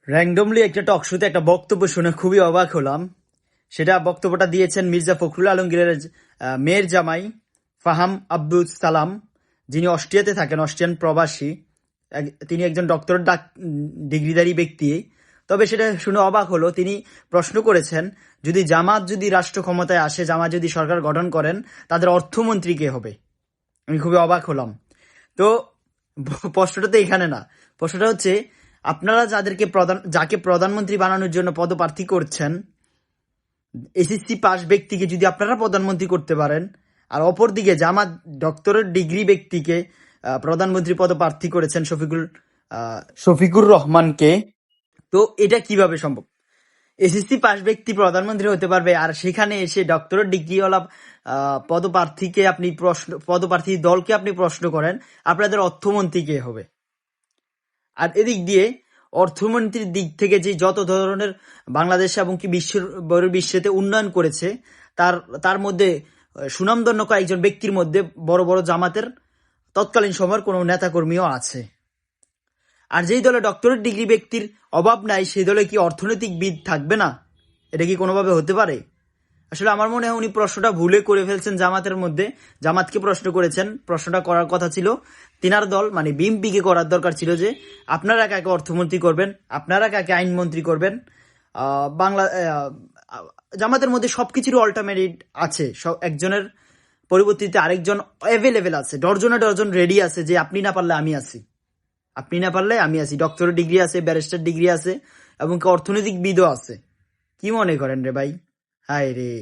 Randomly একটা টক শোতে একটা বক্তব্য শুনে খুবই অবাক হলাম। বক্তব্যটা দিয়েছেন মির্জা ফখরুল আলমগীরের মেয়ের জামাই ফাহাম আব্দুল সালাম, যিনি অস্ট্রিয়াতে থাকেন, অস্ট্রিয়ান প্রবাসী। তিনি একজন ডক্টরেট ডিগ্রিধারী ব্যক্তি। তবে সেটা শুনে অবাক হলো, তিনি প্রশ্ন করেছেন যদি জামাত যদি রাষ্ট্র ক্ষমতায় আসে, জামাত যদি সরকার গঠন করেন, তাদের অর্থমন্ত্রী কে হবে। আমি খুবই অবাক হলাম। তো প্রশ্নটা তো এখানে না, প্রশ্নটা হচ্ছে আপনারা যাকে প্রধানমন্ত্রী বানানোর জন্য পদপ্রার্থী করছেন, এসএসসি পাস ব্যক্তিকে যদি আপনারা প্রধানমন্ত্রী করতে পারেন, আর অপরদিকে জামাত ডক্টরেট ডিগ্রি ব্যক্তিকে প্রধানমন্ত্রী পদপ্রার্থী করেছেন শফিকুর রহমানকে, তো এটা কিভাবে সম্ভব? এসএসসি পাস ব্যক্তি প্রধানমন্ত্রী হতে পারবে, আর সেখানে এসে ডক্টরেট ডিগ্রিওয়ালা পদপ্রার্থী দলকে আপনি প্রশ্ন করেন আপনাদের অর্থমন্ত্রী কে হবে? আর এদিক দিয়ে অর্থমন্ত্রীর দিক থেকে যে যত ধরনের বাংলাদেশ এবং কি বিশ্বতে উন্নয়ন করেছে, তার মধ্যে সুনামধন্য কয়েকজন ব্যক্তির মধ্যে বড় বড় জামাতের তৎকালীন সময়ের কোনো নেতাকর্মীও আছে। আর যেই দলে ডক্টরেট ডিগ্রি ব্যক্তির অভাব নাই, সেই দলে কি অর্থনৈতিকবিদ থাকবে না? এটা কি কোনোভাবে হতে পারে? আসলে আমার মনে হয় উনি প্রশ্নটা ভুলে করে ফেলছেন। জামাতকে প্রশ্ন করেছেন। প্রশ্নটা করার কথা ছিল তিনার দল মানে বিএনপিকে করার দরকার ছিল, যে আপনারা কাকে অর্থমন্ত্রী করবেন, আপনারা কাকে আইনমন্ত্রী করবেন। জামাতের মধ্যে সবকিছুর অল্টারনেটিভ আছে, একজনের পরিবর্তিতে আরেকজন অ্যাভেলেবেল আছে, ডর্জনে ডর্জন রেডি আছে, যে আপনি না পারলে আমি আছি। ডক্টরেট ডিগ্রি আছে, ব্যারিস্টার ডিগ্রি আছে, এবং অর্থনৈতিক বিদও আছে। কি মনে করেন রে ভাই? হায় রে।